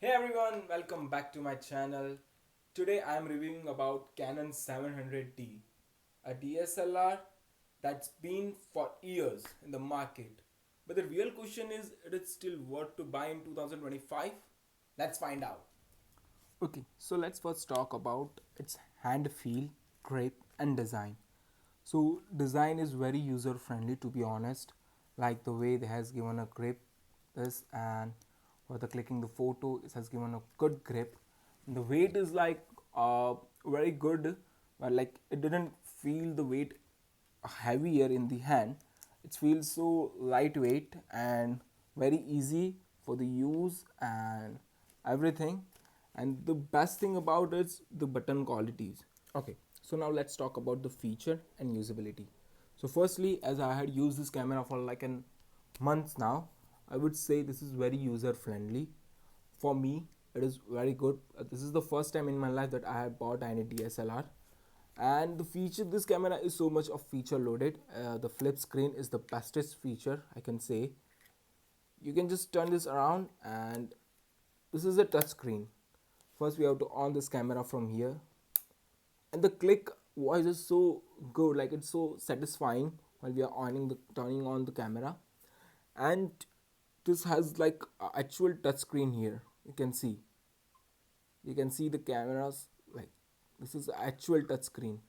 Hey everyone, welcome back to my channel. Today I am reviewing about Canon 700D, a DSLR that's been for years in the market. But the real question is, it is still worth to buy in 2025? Let's find out. Okay, so let's first talk about its hand feel, grip and design. So design is very user friendly, to be honest, like the way it has given a grip this, and for the clicking the photo it has given a good grip, and the weight is like very good, but like it didn't feel the weight heavier in the hand. It feels so lightweight and very easy for the use and everything. And the best thing about it is the button qualities. Okay, so now let's talk about the feature and usability. So firstly, as I had used this camera for like a month now, I would say this is very user friendly. For me, it is very good. This is the first time in my life that I have bought any DSLR, and the feature, this camera is so much of feature loaded. The flip screen is the bestest feature, I can say. You can just turn this around, and this is a touch screen. First we have to on this camera from here, and the click voice is so good, like it's so satisfying while we are turning on the camera. And this has like a actual touch screen here. You can see the cameras, like this is the actual touch screen.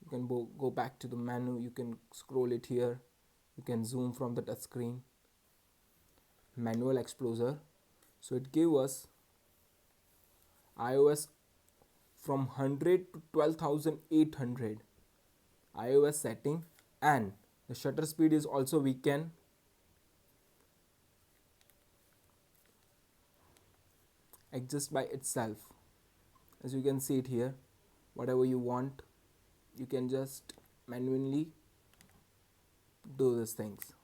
You can go back to the menu, you can scroll it here, you can zoom from the touch screen. Manual exposure, so it gave us iOS from 100 to 12,800 iOS setting, and the shutter speed is also we can adjust by itself. As you can see it here, whatever you want, you can just manually do these things.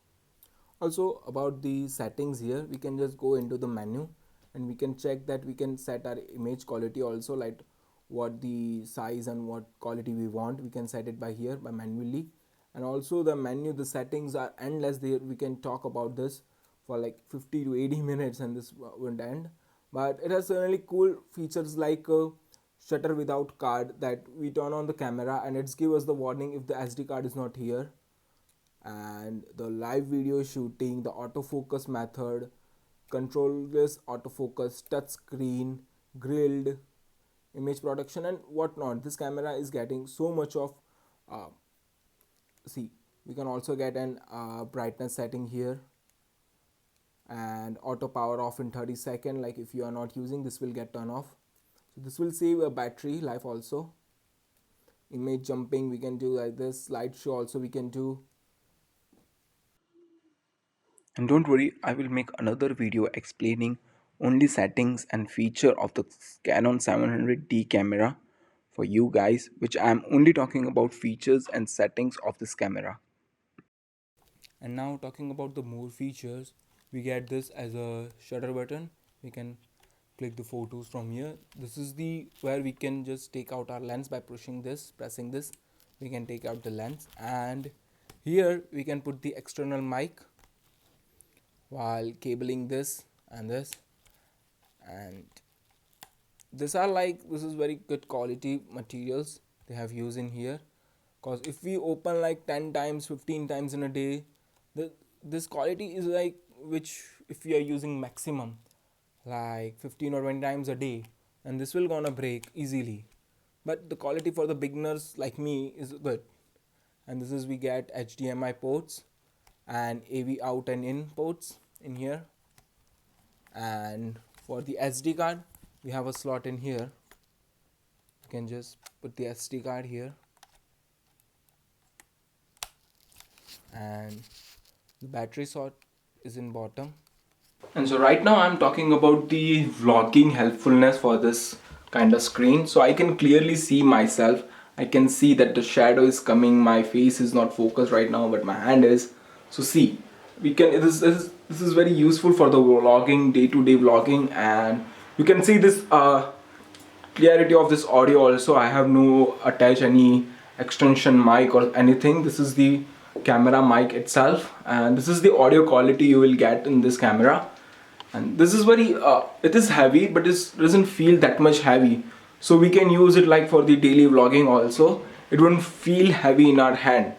Also about the settings here, we can just go into the menu and we can check that we can set our image quality also, like what the size and what quality we want. We can set it by here by manually. And also the menu, the settings are endless there. We can talk about this for like 50 to 80 minutes and this won't end. But it has certainly cool features like shutter without card, that we turn on the camera and it's give us the warning if the SD card is not here. And the live video shooting, the autofocus method, controllers autofocus, touch screen, grilled image production and whatnot. This camera is getting so much of uh, see, we can also get an brightness setting here, and auto power off in 30 seconds. Like if you are not using, this will get turned off. So this will save a battery life also. Image jumping we can do like this, slideshow also we can do. And don't worry, I will make another video explaining only settings and feature of the Canon 700D camera for you guys, which I am only talking about features and settings of this camera. And now talking about the more features, we get this as a shutter button. We can click the photos from here. This is the where we can just take out our lens by pressing this. We can take out the lens, and here we can put the external mic while cabling this and this. And this is very good quality materials they have used in here, because if we open like 10 times 15 times in a day, this quality is like, which if we are using maximum like 15 or 20 times a day, and this will gonna break easily. But the quality for the beginners like me is good. And this is, we get HDMI ports and AV out and in ports in here. And for the SD card, we have a slot in here. You can just put the SD card here, and the battery slot is in bottom. And so right now I'm talking about the vlogging helpfulness for this kind of screen. So I can clearly see myself. I can see that the shadow is coming. My face is not focused right now, but my hand is. So see, we can, this is very useful for the vlogging, day-to-day vlogging. And you can see this clarity of this audio also. I have no attach any extension mic or anything. This is the camera mic itself, and this is the audio quality you will get in this camera. And this is very it is heavy, but it doesn't feel that much heavy, so we can use it like for the daily vlogging also. It won't feel heavy in our hand.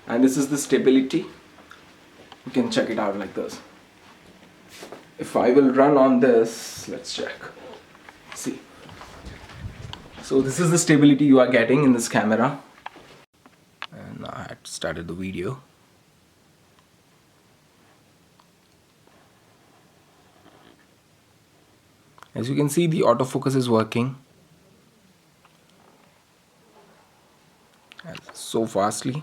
And this is the stability. You can check it out like this. If I will run on this, let's check. See, so this is the stability you are getting in this camera. And I had started the video. As you can see, the autofocus is working so fastly.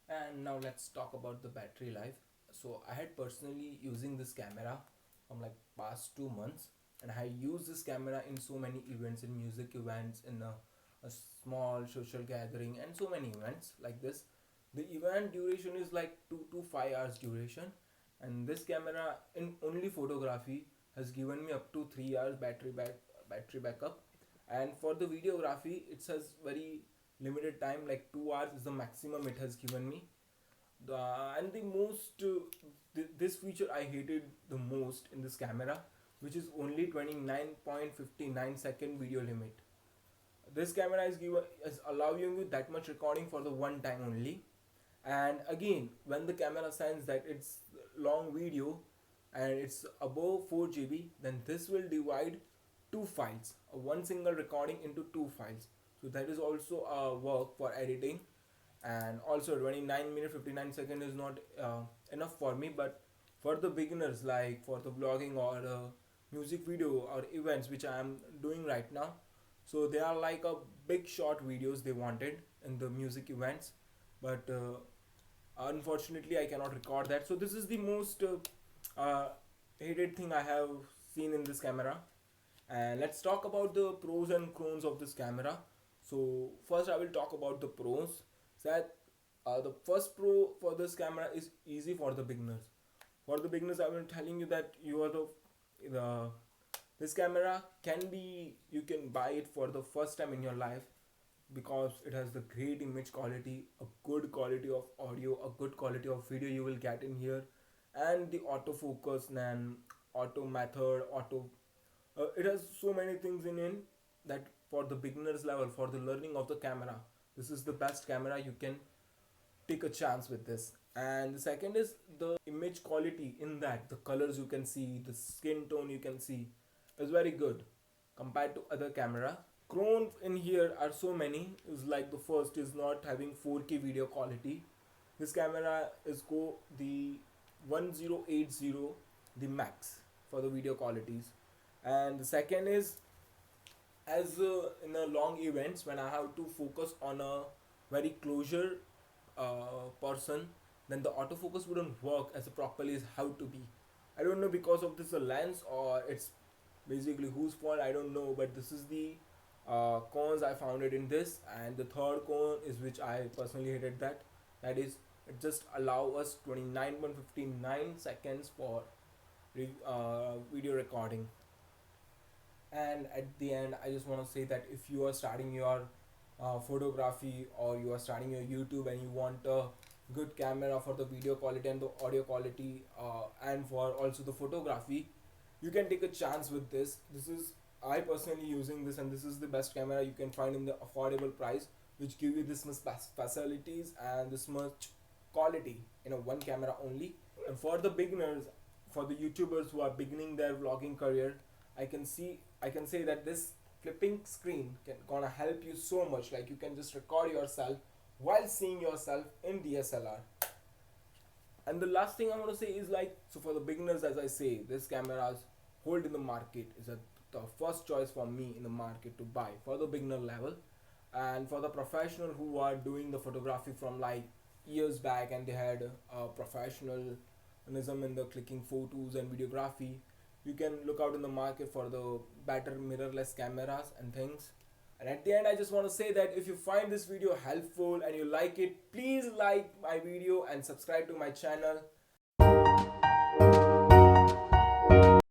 And now let's talk about the battery life. So I had personally using this camera from like past 2 months, and I use this camera in so many events, in music events, in a small social gathering, and so many events like this. The event duration is like 2 to 5 hours duration, and this camera in only photography has given me up to 3 hours battery backup. And for the videography, it says very limited time, like 2 hours is the maximum it has given me. And the most this feature I hated the most in this camera, which is only 29.59 second video limit. This camera is allowing you that much recording for the one time only. And again, when the camera sends that it's long video and it's above 4 GB, then this will divide two files, one single recording into two files. So that is also a work for editing. And also 29 minute 59 second is not enough for me, but for the beginners, like for the vlogging or music video or events which I am doing right now, so they are like a big short videos they wanted in the music events. But unfortunately I cannot record that. So this is the most hated thing I have seen in this camera. And let's talk about the pros and cons of this camera. So first I will talk about the pros. That the first pro for this camera is easy for the beginners. For the beginners, I will telling you that you are the this camera can be, you can buy it for the first time in your life, because it has the great image quality, a good quality of audio, a good quality of video you will get in here, and the autofocus and auto method, auto it has so many things in it that for the beginners level, for the learning of the camera, this is the best camera. You can take a chance with this. And the second is the image quality, in that the colors you can see, the skin tone you can see is very good compared to other camera. Cons in here are so many. Is like the first is not having 4K video quality. This camera is go the 1080, the max for the video qualities. And the second is, as in a long events, when I have to focus on a very closure person, then the autofocus wouldn't work as properly as how to be. I don't know, because of this lens, or it's basically whose fault, I don't know. But this is the cons I found it in this. And the third con is, which I personally hated, that is, it just allow us 29.59 seconds for video recording. And at the end, I just want to say that if you are starting your photography, or you are starting your YouTube, and you want a good camera for the video quality and the audio quality, and for also the photography, you can take a chance with this. This is, I personally using this, and this is the best camera you can find in the affordable price, which give you this much facilities and this much quality in a one camera only. And for the beginners, for the YouTubers who are beginning their vlogging career, I can say that this flipping screen can gonna help you so much. Like, you can just record yourself while seeing yourself in DSLR. And the last thing I want to say is, like, so for the beginners, as I say, this camera's hold in the market is the first choice for me in the market to buy for the beginner level. And for the professional who are doing the photography from like years back, and they had professionalism in the clicking photos and videography, you can look out in the market for the better mirrorless cameras and things. And at the end, I just want to say that if you find this video helpful and you like it, please like my video and subscribe to my channel.